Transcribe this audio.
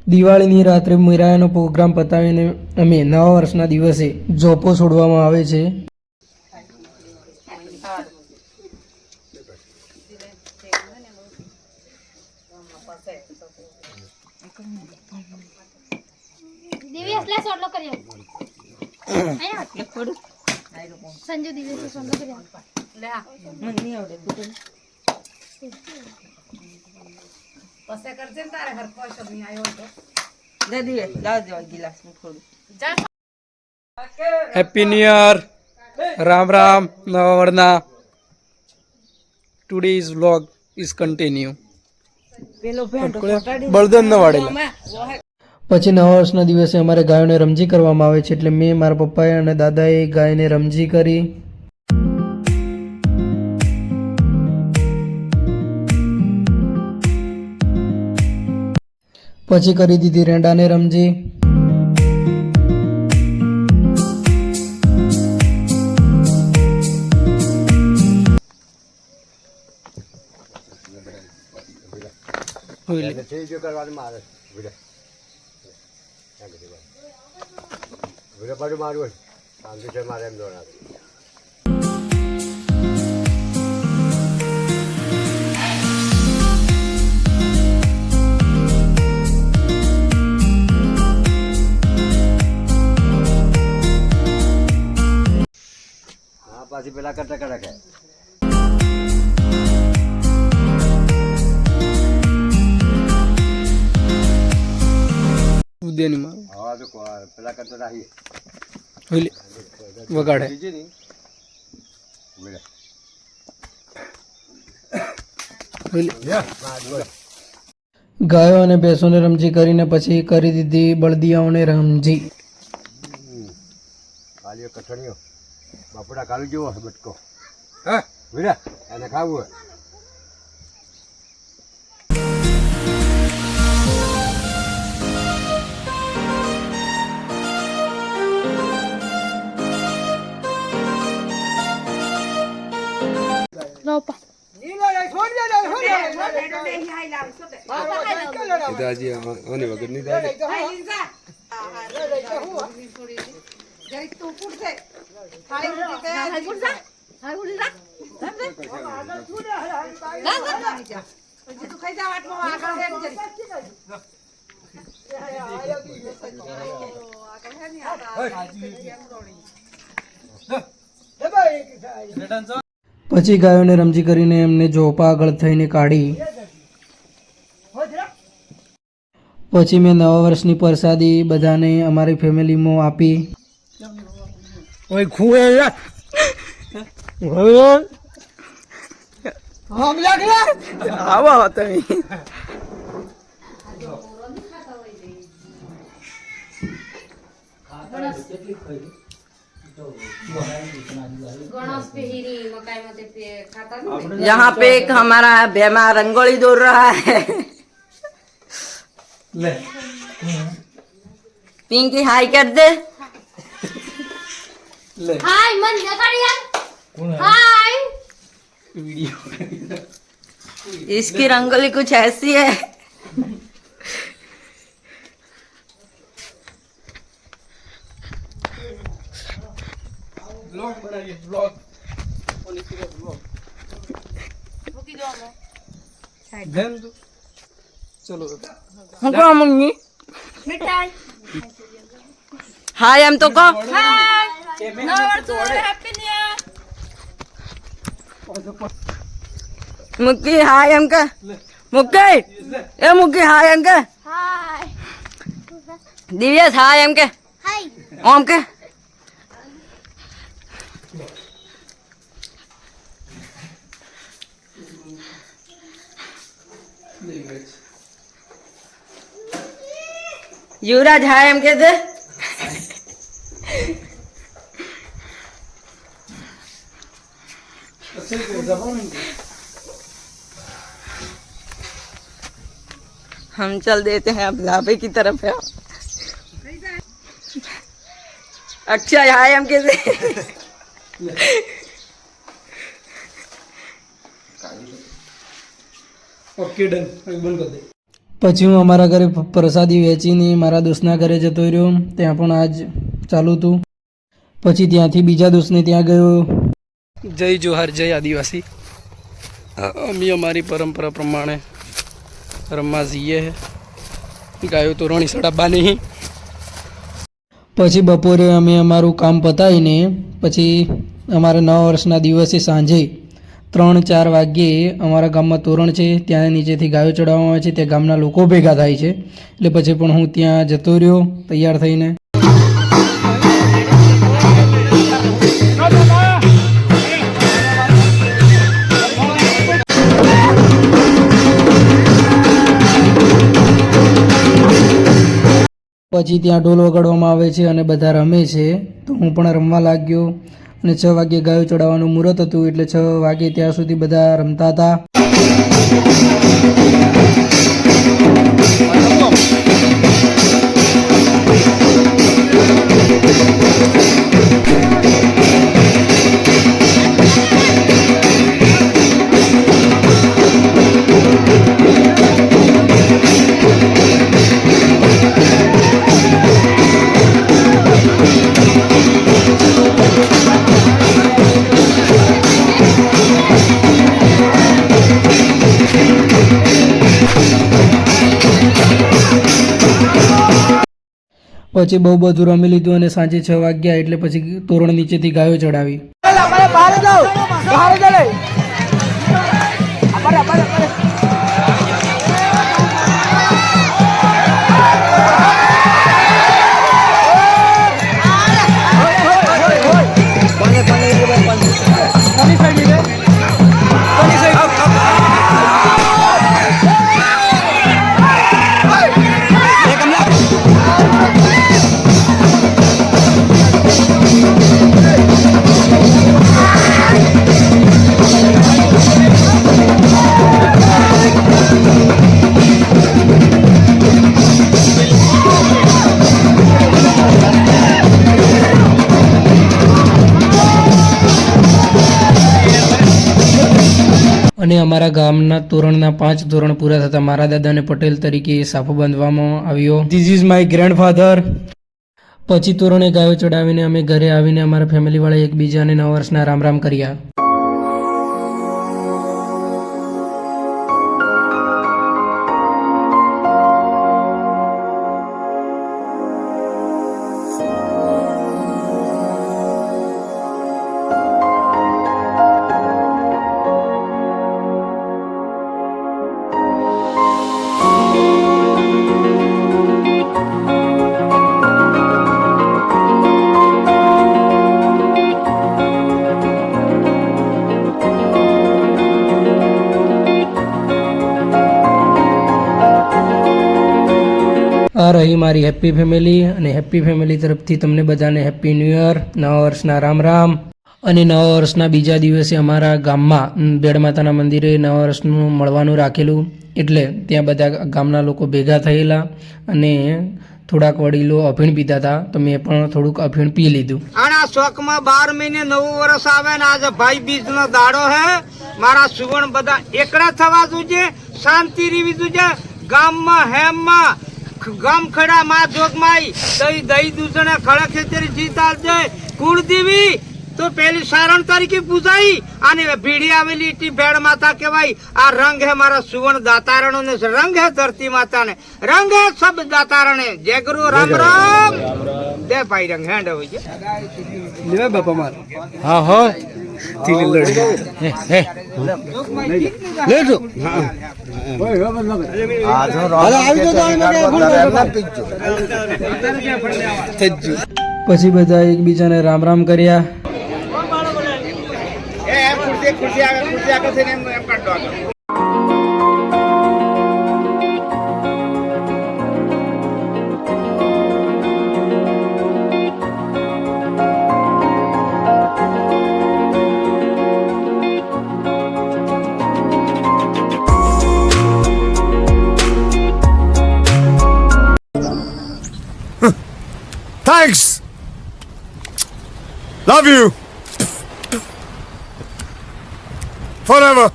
દિવાળીની રાત્રે મીરાનો પ્રોગ્રામ પતાવીને અમે નવા વર્ષના દિવસે જોપો છોડવામાં આવે છે. संजू दिवस सोडलो करूया ले आ मग नाही आवडे कसे करते तारे घर पैसा नहीं आयो तो दे दिए ला दे गिलास में थोड़ी happy new year, Ram Ram, નવા વર્ષના. Today's vlog is continue. પેલો ભેંડો બળદન ન વાળેલા. પછી નવા વર્ષના દિવસે અમારે ગાયોને રમજી કરવામાં આવે છે. એટલે મેં, મારા પપ્પાએ અને દાદાએ ગાયને રમજી કરી. પછી કરી દીધી રેંડાને રમજી. પાછી પેલા કરતા કરે ઉદ્યાની મારું હવા તો પેલા કરતા રાખીએ વગાડે. ગાયો અને ભેંસોને રમજી કરીને પછી કરી દીધી બળદિયાઓને રમજી. કાલીઓ કઠણીઓ બાપડા કાલુ જેવો બટકો હા વીરા એને ખાવું હોય. પછી ગાયોને રમજી કરીને એમને જોપા આગળ થઈને કાઢી. પછી મેં નવા વર્ષની પ્રસાદી બધાને અમારી ફેમિલીમાં આપી. यहाँ पे एक हमारा बेमा रंगोली दौड़ रहा है. पिंकी हाय कर दे. हाय मन जगाड़ यार. हाय इसकी रंगोली कुछ ऐसी है. ब्लॉग बनाइए, ब्लॉग. चलो हमको मम्मी मिठाई. हाय हम तो को हाय हैप्पी न्यू ईयर. मुक्की हाय हम का मुक्की ए मुक्की हाय हम का हाय दिव्यस हाय हम के हाय ओम के युवराज हाय हम के दे. हम चल देते हैं अब ढाबे की तरफ है. अक्षय हाय हम के दे. ओके डन, अभी बंद कर दे. પછી હું અમારા ઘરે પ્રસાદી વેચીને મારા દોસ્તના ઘરે જતો રહ્યો. ત્યાં પણ આજ ચાલુ હતું. પછી ત્યાંથી બીજા દોસ્તને ત્યાં ગયો. જય જોહાર, જય આદિવાસી. અમે અમારી પરંપરા પ્રમાણે રમવા જઈએ. ગાયો તો રણી સડાવવાની. પછી બપોરે અમે અમારું કામ પતાવીને પછી અમારા નવા વર્ષના દિવસે સાંજે 3-4 વાગ્યે અમારા ગામમાં તોરણ છે, ત્યાં નીચેથી ગાયો ચડાવવામાં આવે છે. ત્યાં ગામના લોકો ભેગા થાય છે. એટલે પછી પણ હું ત્યાં જતો રહ્યો તૈયાર થઈને. પછી ત્યાં ઢોલ વગાડવામાં આવે છે અને બધા રમે છે. તો હું પણ રમવા લાગ્યો અને 6 વાગ્યે ગાયો ચડાવવાનું મુહૂર્ત હતું એટલે 6 વાગે ત્યાં સુધી બધા રમતા હતા. પછી બહુ બધું રમી લીધું અને સાંજે 6 વાગ્યા એટલે પછી તોરણ નીચેથી ગાયો ચડાવી. અને અમારા ગામના તોરણના 5 તોરણ પૂરા થતાં મારા દાદાને પટેલ તરીકે સાફો બાંધવામાં આવ્યો. This is my grandfather. પછી તોરણે ગાયો ચડાવીને અમે ઘરે આવીને અમારા ફેમિલીવાળા એકબીજાને નવા વર્ષના રામ રામ કર્યા. આ રહી મારી હેપ્પી ફેમિલી અને હેપ્પી ફેમિલી તરફથી તમને બધાને હેપ્પી ન્યૂ યર, નવા વર્ષના રામ રામ. અને નવા વર્ષના બીજા દિવસે અમારા ગામમાં બેડમાતાના મંદિરે નવા વર્ષનું મળવાનું રાખેલું એટલે ત્યાં બધા ગામના લોકો ભેગા થયેલા અને થોડાક વડીલો અફીણ પીતા હતા તો મેં પણ થોડુંક અફીણ પી લીધું. આના શોખમાં 12 મહિને નવું વર્ષ આવે ને આજે ભાઈ બીજનો દાડો હે. મારા સુવર્ણ બધા એકડા થવા જોઈએ, શાંતિ રીવી જોઈએ. ગામમાં હેમમાં ગામ ખડા માં જોગમાઈ દઈ દઈ દૂધને ખડા ખેતરી જીતાલ છે. કુળદેવી તો પેલી સારણ તરીકે પૂજાઈ અને ભીડી આવેલી ટી ભેડ માતા કહેવાય. આ રંગ હે મારા સુવર્ણ દાતારણો ને, રંગ હે ધરતી માતા ને, રંગ હે સબ દાતારણે. જય ગુરુ રામ રામ. દે ભાઈ રંગ હેન્ડ હોય છે લેવા બાપા માર. હા હો તીલી લડી હે લેજો. હા પછી બધા એકબીજાને રામ રામ કર્યા. ખુરશી આગળ થઈને એમ કાઢો આગળ. Thanks. Love you. Forever.